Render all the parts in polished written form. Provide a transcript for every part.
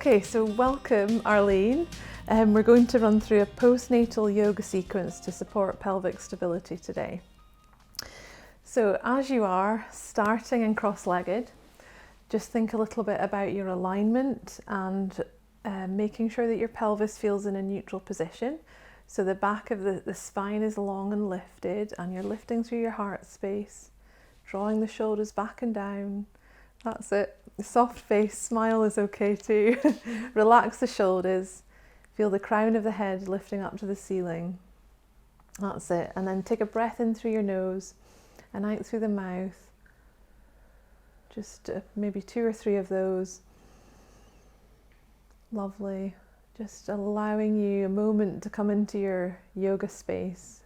Okay, so welcome Arlene. We're going to run through a postnatal yoga sequence to support pelvic stability today. So as you are starting and cross-legged, just think a little bit about your alignment and making sure that your pelvis feels in a neutral position. So the back of the spine is long and lifted, and you're lifting through your heart space, drawing the shoulders back and down. That's it. Soft face, smile is okay too. Relax the shoulders. Feel the crown of the head lifting up to the ceiling. That's it. And then take a breath in through your nose and out through the mouth. Just maybe 2 or 3 of those. Lovely. Just allowing you a moment to come into your yoga space.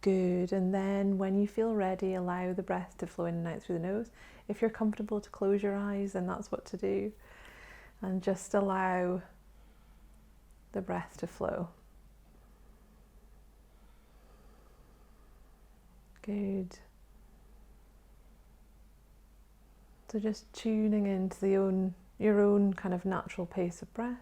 Good, and then when you feel ready, allow the breath to flow in and out through the nose. If you're comfortable to close your eyes, then that's what to do. And just allow the breath to flow. Good. So just tuning into your own kind of natural pace of breath.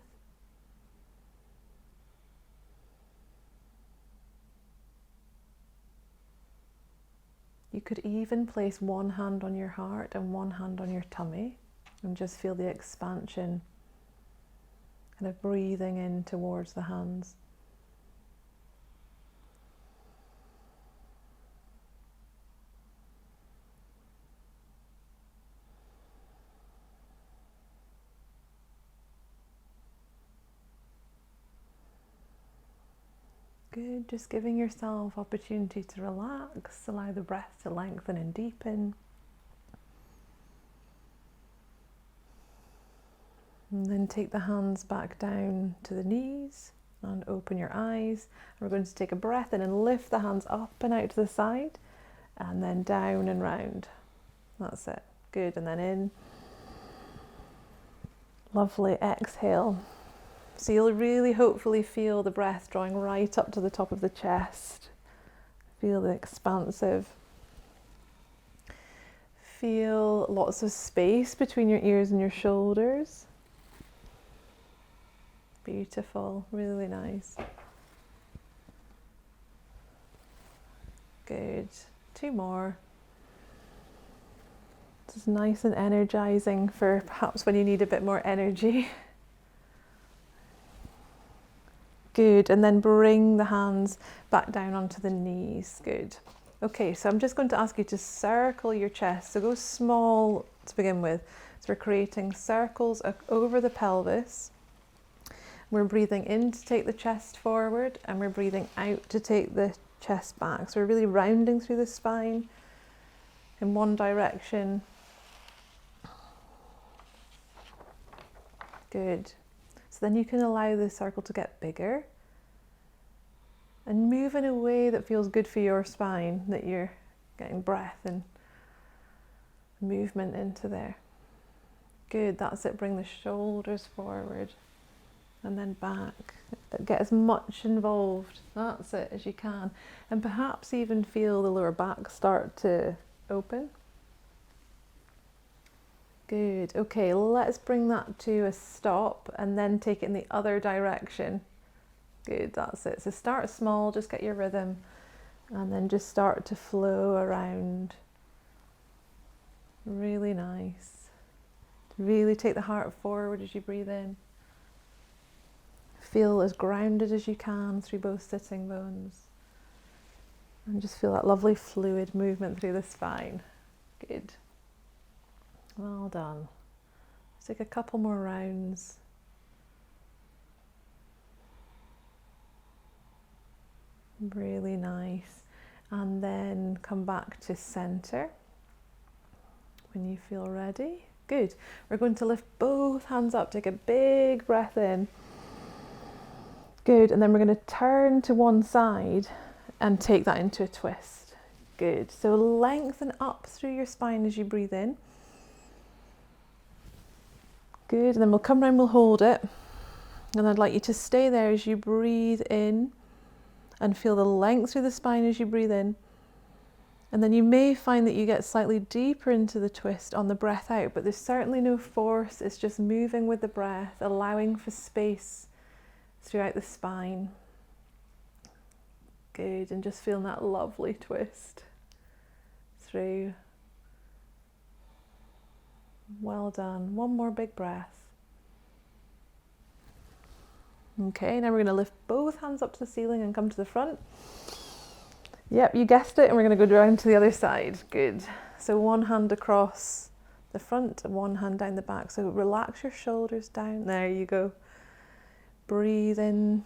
You could even place one hand on your heart and one hand on your tummy and just feel the expansion, kind of breathing in towards the hands. Good, just giving yourself opportunity to relax, allow the breath to lengthen and deepen. And then take the hands back down to the knees and open your eyes. We're going to take a breath in and lift the hands up and out to the side and then down and round. That's it. Good, and then in. Lovely, exhale. So you'll really hopefully feel the breath drawing right up to the top of the chest. Feel the expansive. Feel lots of space between your ears and your shoulders. Beautiful, really nice. Good, 2 more. This is nice and energizing for perhaps when you need a bit more energy. Good, and then bring the hands back down onto the knees. Good. Okay, so I'm just going to ask you to circle your chest. So go small to begin with. So we're creating circles over the pelvis. We're breathing in to take the chest forward, and we're breathing out to take the chest back. So we're really rounding through the spine in one direction. Good. So then you can allow the circle to get bigger and move in a way that feels good for your spine, that you're getting breath and movement into there. Good, that's it. Bring the shoulders forward and then back. Get as much involved, that's it, as you can. And perhaps even feel the lower back start to open. Good, okay, let's bring that to a stop and then take it in the other direction. Good, that's it. So start small, just get your rhythm, and then just start to flow around. Really nice. Really take the heart forward as you breathe in. Feel as grounded as you can through both sitting bones. And just feel that lovely fluid movement through the spine. Good. Well done. Let's take a couple more rounds. Really nice. And then come back to center when you feel ready. Good. We're going to lift both hands up. Take a big breath in. Good. And then we're going to turn to one side and take that into a twist. Good. So lengthen up through your spine as you breathe in. Good, and then we'll come around, we'll hold it. And I'd like you to stay there as you breathe in and feel the length through the spine as you breathe in. And then you may find that you get slightly deeper into the twist on the breath out, but there's certainly no force. It's just moving with the breath, allowing for space throughout the spine. Good, and just feeling that lovely twist through. Well done. One more big breath. Okay, now we're going to lift both hands up to the ceiling and come to the front. Yep, you guessed it, and we're going to go down to the other side. Good. So one hand across the front and one hand down the back. So relax your shoulders down. There you go. Breathe in,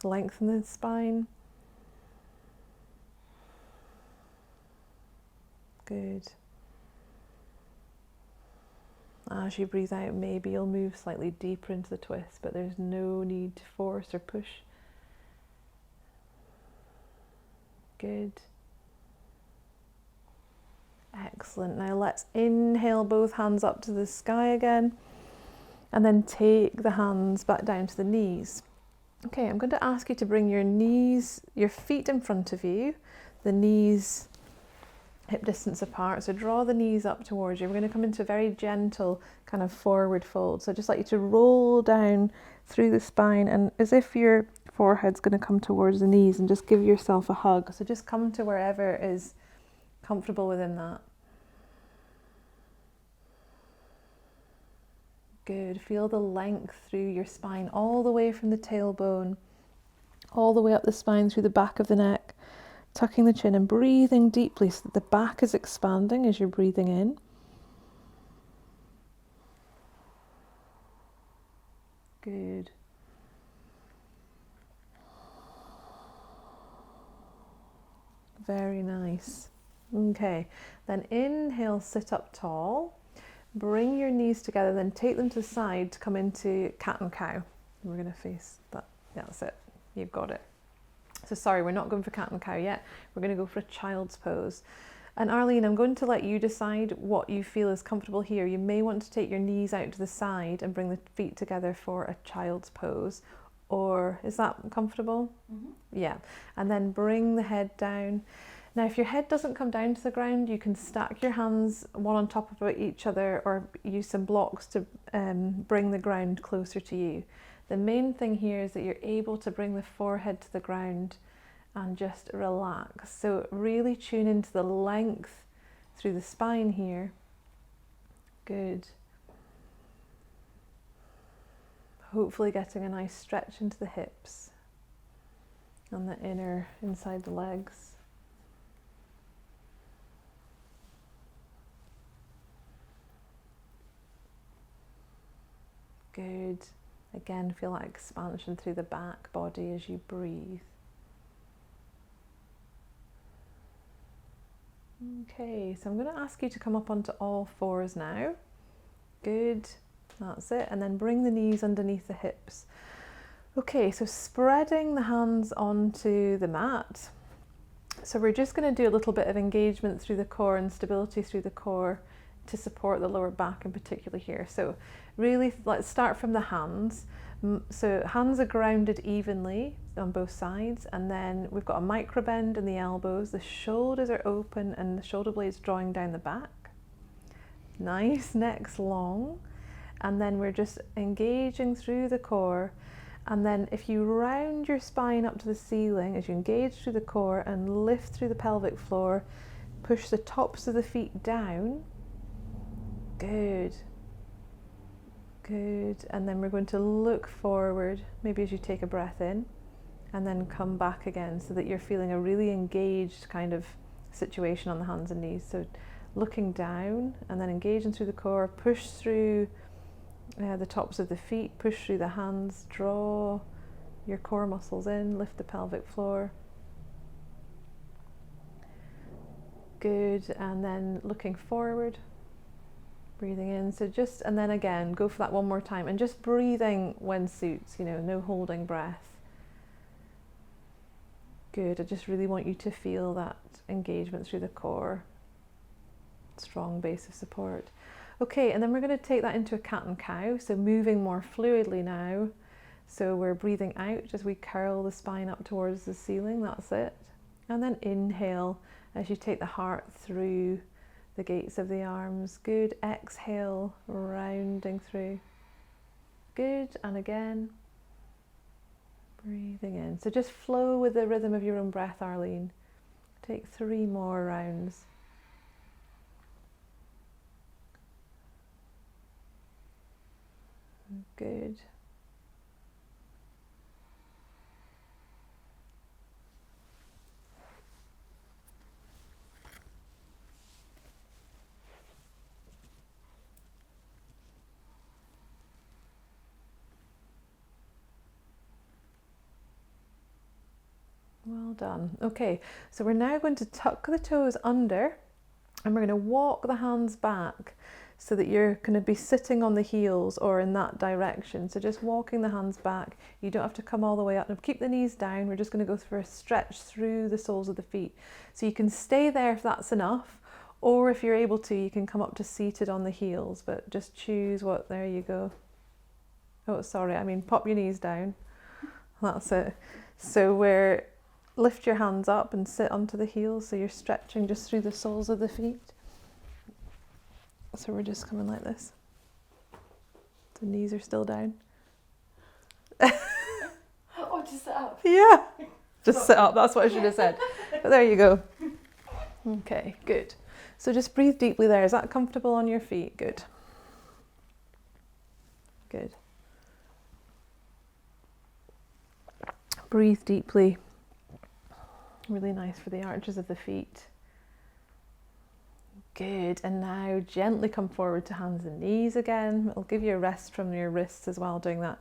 lengthen the spine. Good. As you breathe out, maybe you'll move slightly deeper into the twist, but there's no need to force or push. Good. Excellent. Now let's inhale both hands up to the sky again, and then take the hands back down to the knees. Okay, I'm going to ask you to bring your feet in front of you, the knees hip distance apart. So draw the knees up towards you. We're going to come into a very gentle kind of forward fold. So I'd just like you to roll down through the spine, and as if your forehead's going to come towards the knees, and just give yourself a hug. So just come to wherever is comfortable within that. Good. Feel the length through your spine, all the way from the tailbone, all the way up the spine through the back of the neck. Tucking the chin and breathing deeply so that the back is expanding as you're breathing in. Good. Very nice. Okay, then inhale, sit up tall. Bring your knees together, then take them to the side to come into cat and cow. We're going to face that. Yeah, that's it. You've got it. So sorry, we're not going for cat and cow yet. We're going to go for a child's pose. And Arlene, I'm going to let you decide what you feel is comfortable here. You may want to take your knees out to the side and bring the feet together for a child's pose. Or is that comfortable? Mm-hmm. Yeah. And then bring the head down. Now, if your head doesn't come down to the ground, you can stack your hands one on top of each other, or use some blocks to bring the ground closer to you. The main thing here is that you're able to bring the forehead to the ground and just relax. So really tune into the length through the spine here. Good. Hopefully getting a nice stretch into the hips and the inner inside the legs. Good. Again, feel that expansion through the back body as you breathe. Okay, so I'm going to ask you to come up onto all fours now. Good, that's it. And then bring the knees underneath the hips. Okay, so spreading the hands onto the mat. So we're just going to do a little bit of engagement through the core and stability through the core to support the lower back in particular here. So really, let's start from the hands. So hands are grounded evenly on both sides, and then we've got a micro bend in the elbows. The shoulders are open and the shoulder blades drawing down the back. Nice, neck's long. And then we're just engaging through the core. And then if you round your spine up to the ceiling as you engage through the core and lift through the pelvic floor, push the tops of the feet down. Good. Good. And then we're going to look forward, maybe as you take a breath in, and then come back again so that you're feeling a really engaged kind of situation on the hands and knees. So looking down and then engaging through the core, push through the tops of the feet, push through the hands, draw your core muscles in, lift the pelvic floor. Good. And then looking forward. Breathing in, so just, and then again, go for that one more time, and just breathing when suits, you know, no holding breath. Good, I just really want you to feel that engagement through the core. Strong base of support. Okay, and then we're going to take that into a cat and cow, so moving more fluidly now. So we're breathing out as we curl the spine up towards the ceiling, that's it. And then inhale as you take the heart through the gates of the arms. Good. Exhale, rounding through. Good. And again, breathing in. So just flow with the rhythm of your own breath, Arlene. Take 3 more rounds. Good. Well done. Okay, so we're now going to tuck the toes under and we're going to walk the hands back so that you're going to be sitting on the heels or in that direction. So just walking the hands back. You don't have to come all the way up. Now keep the knees down. We're just going to go for a stretch through the soles of the feet. So you can stay there if that's enough, or if you're able to, you can come up to seated on the heels, but just choose what, there you go. Oh, sorry, I mean pop your knees down. That's it. So lift your hands up and sit onto the heels, so you're stretching just through the soles of the feet. So we're just coming like this. The knees are still down. Oh, just sit up. Yeah, just sit up, that's what I should have said. But there you go. Okay, good. So just breathe deeply there. Is that comfortable on your feet? Good. Good. Breathe deeply. Really nice for the arches of the feet. Good. And now gently come forward to hands and knees again. It'll give you a rest from your wrists as well doing that.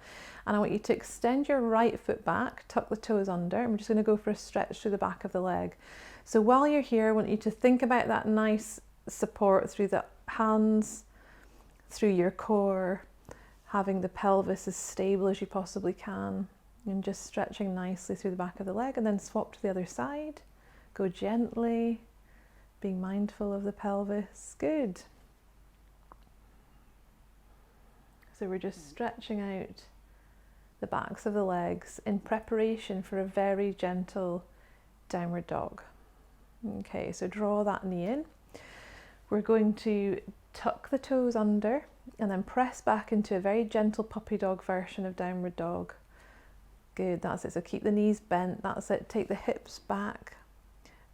And I want you to extend your right foot back, tuck the toes under. I'm just going to go for a stretch through the back of the leg. So while you're here, I want you to think about that nice support through the hands, through your core, having the pelvis as stable as you possibly can. And just stretching nicely through the back of the leg, and then swap to the other side. Go gently, being mindful of the pelvis. Good. So we're just stretching out the backs of the legs in preparation for a very gentle downward dog. Okay, so draw that knee in. We're going to tuck the toes under and then press back into a very gentle puppy dog version of downward dog. Good, that's it. So keep the knees bent, that's it. Take the hips back,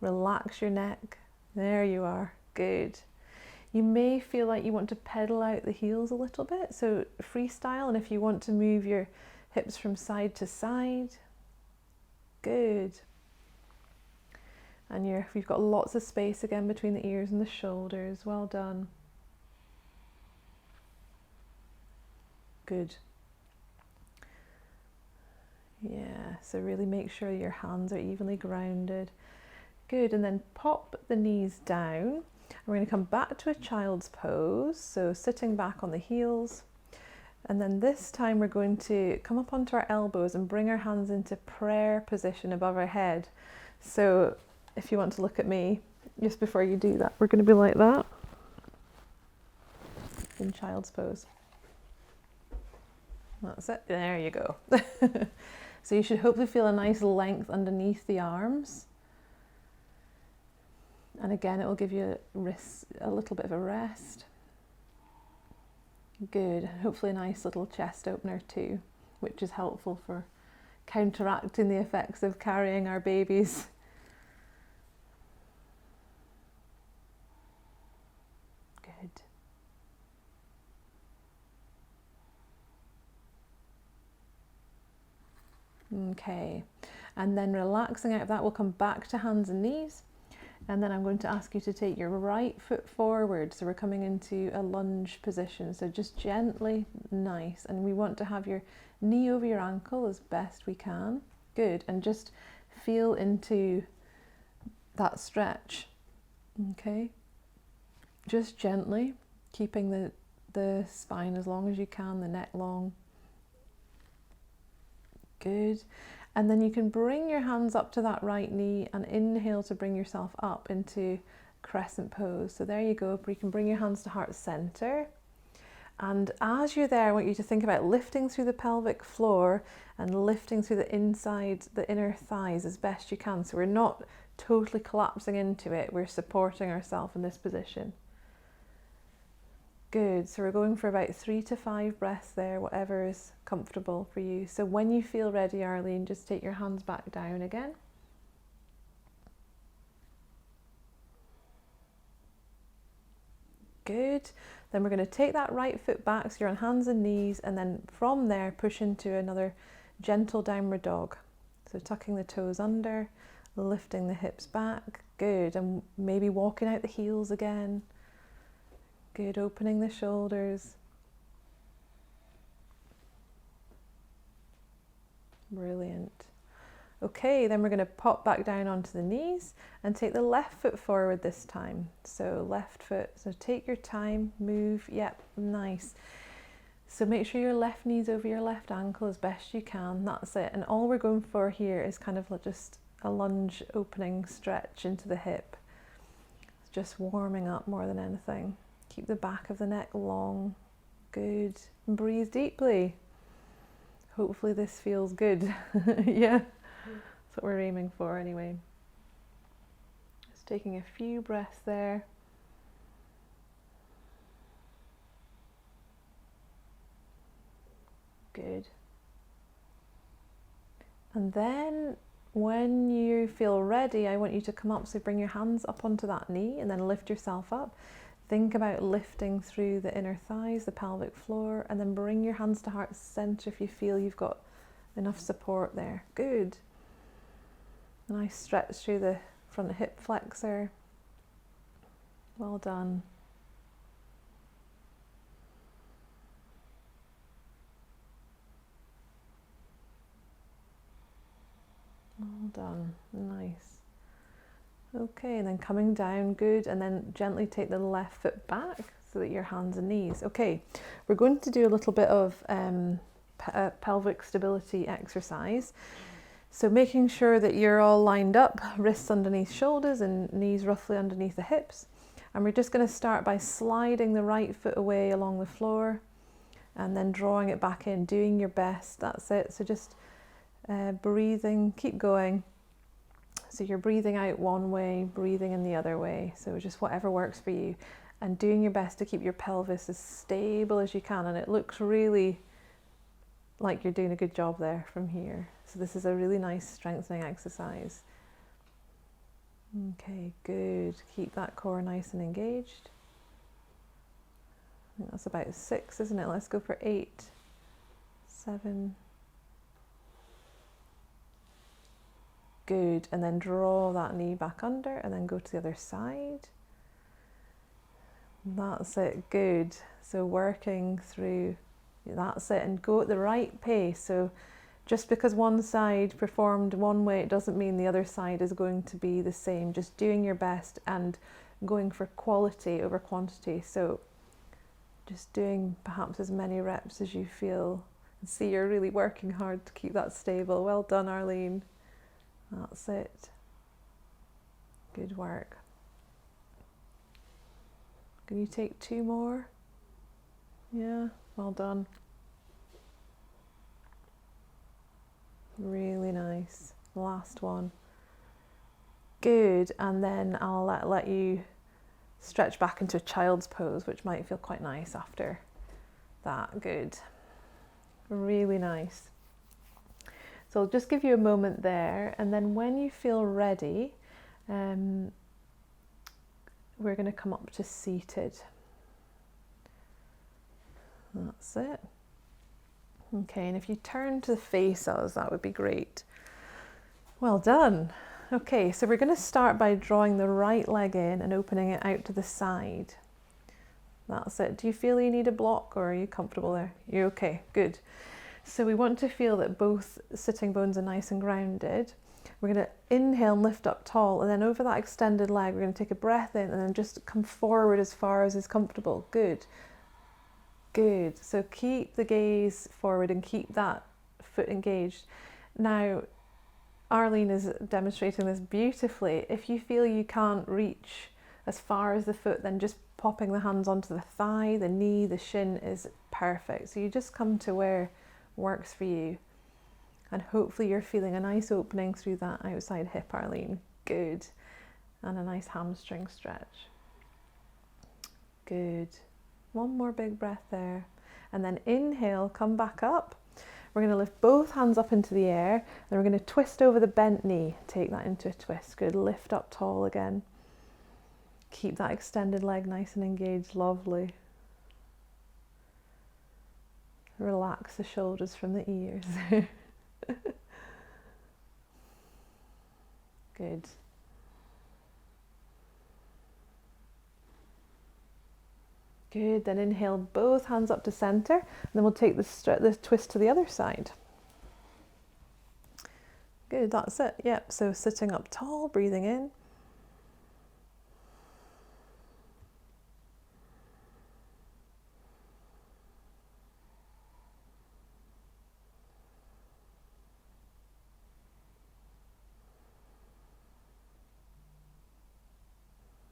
relax your neck. There you are, good. You may feel like you want to pedal out the heels a little bit, so freestyle, and if you want to move your hips from side to side, good. And you've got lots of space again between the ears and the shoulders, well done. Good. Yeah, so really make sure your hands are evenly grounded. Good, and then pop the knees down. We're going to come back to a child's pose, so sitting back on the heels. And then this time we're going to come up onto our elbows and bring our hands into prayer position above our head. So if you want to look at me, just before you do that, we're going to be like that in child's pose. That's it, there you go. So you should hopefully feel a nice length underneath the arms. And again, it will give you a little bit of a rest. Good, hopefully a nice little chest opener too, which is helpful for counteracting the effects of carrying our babies. Good. Okay, and then relaxing out of that, we'll come back to hands and knees, and then I'm going to ask you to take your right foot forward, so we're coming into a lunge position, so just gently, nice, and we want to have your knee over your ankle as best we can. Good, and just feel into that stretch. Okay, just gently, keeping the spine as long as you can, the neck long. Good, and then you can bring your hands up to that right knee and inhale to bring yourself up into crescent pose. So there you go, you can bring your hands to heart center, and as you're there I want you to think about lifting through the pelvic floor and lifting through the inside, the inner thighs as best you can. So we're not totally collapsing into it. We're supporting ourselves in this position. Good, so we're going for about 3 to 5 breaths there, whatever is comfortable for you. So when you feel ready, Arlene, just take your hands back down again. Good, then we're going to take that right foot back, so you're on hands and knees, and then from there push into another gentle downward dog. So tucking the toes under, lifting the hips back, good, and maybe walking out the heels again. Good, opening the shoulders. Brilliant. Okay, then we're going to pop back down onto the knees and take the left foot forward this time. So left foot, so take your time, move, yep, nice. So make sure your left knee's over your left ankle as best you can, that's it. And all we're going for here is kind of just a lunge opening stretch into the hip. It's just warming up more than anything. Keep the back of the neck long. Good. And breathe deeply. Hopefully this feels good. Yeah, that's what we're aiming for anyway. Just taking a few breaths there. Good. And then when you feel ready, I want you to come up, so bring your hands up onto that knee and then lift yourself up. Think about lifting through the inner thighs, the pelvic floor, and then bring your hands to heart center if you feel you've got enough support there. Good. Nice stretch through the front hip flexor. Well done. Well done. Nice. Okay, and then coming down, good, and then gently take the left foot back so that your hands and knees. Okay, we're going to do a little bit of pelvic stability exercise. So making sure that you're all lined up, wrists underneath shoulders and knees roughly underneath the hips. And we're just going to start by sliding the right foot away along the floor and then drawing it back in, doing your best, that's it. So just breathing, keep going. So you're breathing out one way, breathing in the other way. So just whatever works for you, and doing your best to keep your pelvis as stable as you can. And it looks really like you're doing a good job there from here. So this is a really nice strengthening exercise. Okay, good. Keep that core nice and engaged. I think that's about 6, isn't it? Let's go for 8, 7. Good, and then draw that knee back under and then go to the other side. That's it, good. So working through, that's it, and go at the right pace. So just because one side performed one way, it doesn't mean the other side is going to be the same. Just doing your best and going for quality over quantity. So just doing perhaps as many reps as you feel. And see, you're really working hard to keep that stable. Well done, Arlene. That's it. Good work. Can you take 2 more? Yeah, well done. Really nice. Last one. Good, and then I'll let you stretch back into a child's pose, which might feel quite nice after that. Good. Really nice. So I'll just give you a moment there, and then when you feel ready, we're going to come up to seated. That's it. Okay, and if you turn to face us, that would be great. Well done. Okay, so we're going to start by drawing the right leg in and opening it out to the side. That's it. Do you feel you need a block, or are you comfortable there? You're okay, good. So we want to feel that both sitting bones are nice and grounded. We're going to inhale and lift up tall, and then over that extended leg, we're going to take a breath in and then just come forward as far as is comfortable. Good. Good. So keep the gaze forward and keep that foot engaged. Now, Arlene is demonstrating this beautifully. If you feel you can't reach as far as the foot, then just popping the hands onto the thigh, the knee, the shin is perfect. So you just come to where works for you, and hopefully you're feeling a nice opening through that outside hip, Arlene. Good. And a nice hamstring stretch. Good. One more big breath there. And then inhale, come back up. We're going to lift both hands up into the air. Then we're going to twist over the bent knee. Take that into a twist. Good. Lift up tall again. Keep that extended leg nice and engaged. Lovely. Relax the shoulders from the ears. Good. Good, then inhale both hands up to center, and then we'll take the twist to the other side. Good, that's it. Yep, so sitting up tall, breathing in.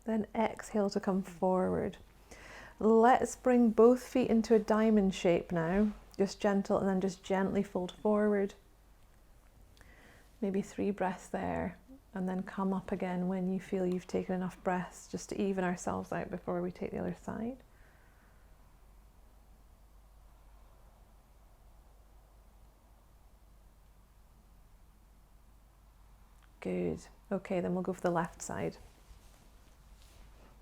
Then exhale to come forward. Let's bring both feet into a diamond shape now. Just gentle, and then just gently fold forward. Maybe 3 breaths there, and then come up again when you feel you've taken enough breaths, just to even ourselves out before we take the other side. Good. Okay, then we'll go for the left side.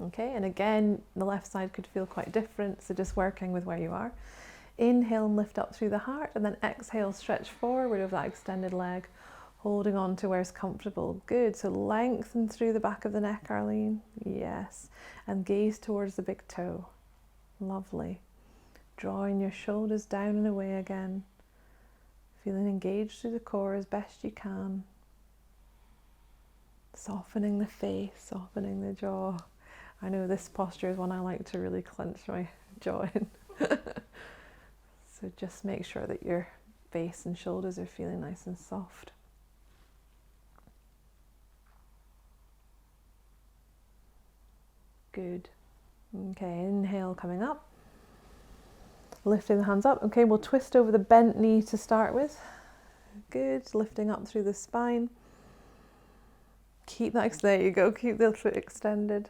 Okay, and again, the left side could feel quite different, so just working with where you are. Inhale and lift up through the heart, and then exhale, stretch forward over that extended leg, holding on to where's comfortable. Good, so lengthen through the back of the neck, Arlene. Yes, and gaze towards the big toe. Lovely. Drawing your shoulders down and away again. Feeling engaged through the core as best you can. Softening the face, softening the jaw. I know this posture is one I like to really clench my jaw in. So just make sure that your face and shoulders are feeling nice and soft. Good. Okay, inhale coming up. Lifting the hands up. Okay, we'll twist over the bent knee to start with. Good, lifting up through the spine. Keep that, there you go, keep the foot extended.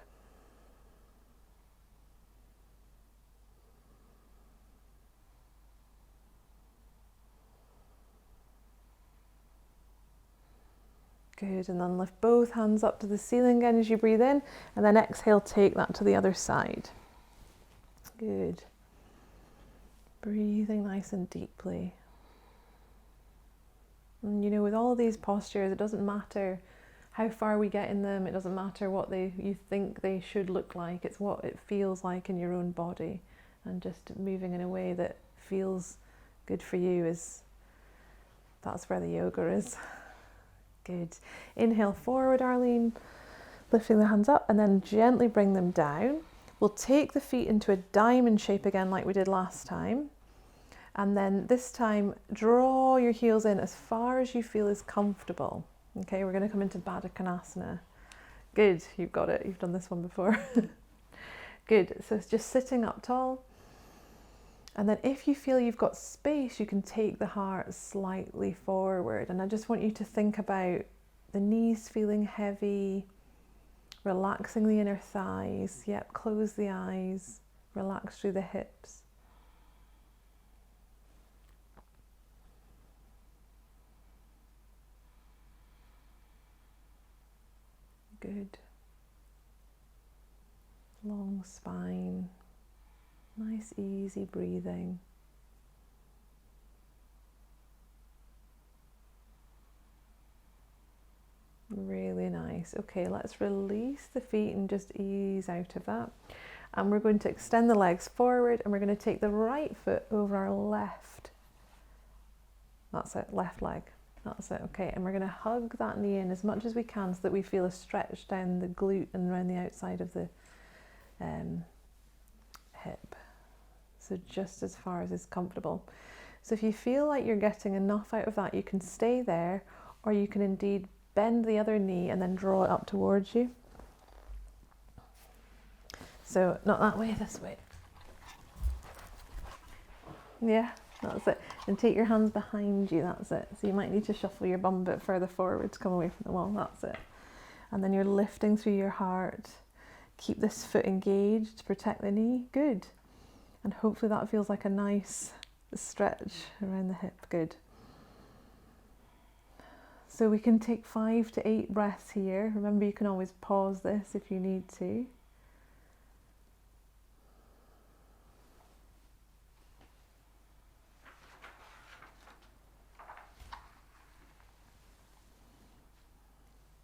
Good, and then lift both hands up to the ceiling again as you breathe in, and then exhale, take that to the other side. Good. Breathing nice and deeply. And you know, with all these postures, it doesn't matter how far we get in them, it doesn't matter what you think they should look like, it's what it feels like in your own body, and just moving in a way that feels good for you that's where the yoga is. Good. Inhale forward, Arlene, lifting the hands up, and then gently bring them down. We'll take the feet into a diamond shape again like we did last time, and then this time draw your heels in as far as you feel is comfortable. Okay, we're going to come into Baddha Konasana. Good, you've got it, you've done this one before. Good, so it's just sitting up tall. And then if you feel you've got space, you can take the heart slightly forward. And I just want you to think about the knees feeling heavy, relaxing the inner thighs. Yep, close the eyes, relax through the hips. Good. Long spine. Nice, easy breathing. Really nice. Okay, let's release the feet and just ease out of that. And we're going to extend the legs forward, and we're going to take the right foot over our left. That's it, left leg. That's it, okay. And we're going to hug that knee in as much as we can so that we feel a stretch down the glute and around the outside of the hip. So just as far as is comfortable. So if you feel like you're getting enough out of that, you can stay there, or you can indeed bend the other knee and then draw it up towards you. So not that way, this way. Yeah, that's it. And take your hands behind you, that's it. So you might need to shuffle your bum a bit further forward to come away from the wall, that's it. And then you're lifting through your heart. Keep this foot engaged to protect the knee. Good. And hopefully that feels like a nice stretch around the hip. Good. So we can take 5 to 8 breaths here. Remember, you can always pause this if you need to.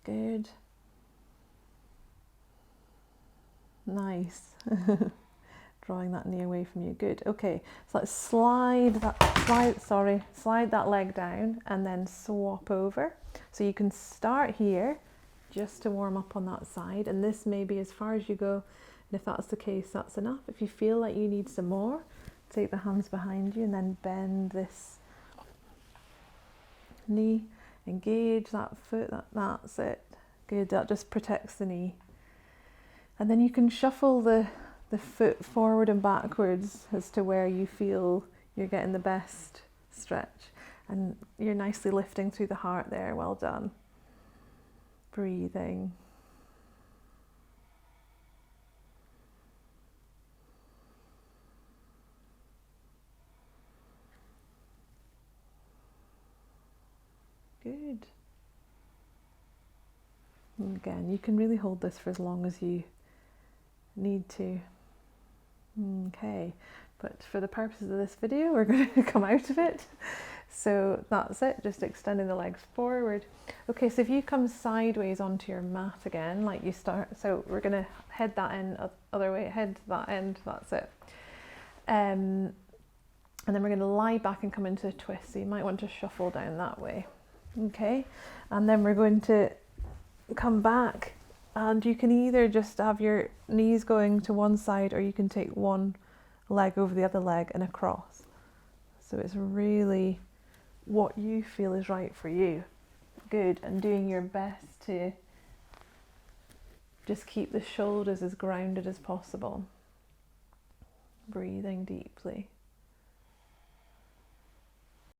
Good. Nice. Drawing that knee away from you. Good. Okay, so let's slide that leg down and then swap over. So you can start here just to warm up on that side, and this may be as far as you go, and if that's the case, that's enough. If you feel like you need some more, take the hands behind you and then bend this knee, engage that foot, that's it. Good, that just protects the knee. And then you can shuffle the foot forward and backwards as to where you feel you're getting the best stretch. And you're nicely lifting through the heart there. Well done. Breathing. Good. And again, you can really hold this for as long as you need to. Okay, but for the purposes of this video, we're going to come out of it. So that's it, just extending the legs forward. Okay, so if you come sideways onto your mat again, like you start, so we're going to head that end, other way, head to that end, that's it. And then we're going to lie back and come into a twist, so you might want to shuffle down that way. Okay, and then we're going to come back, and you can either just have your knees going to one side, or you can take one leg over the other leg and across. So it's really what you feel is right for you. Good, and doing your best to just keep the shoulders as grounded as possible. Breathing deeply.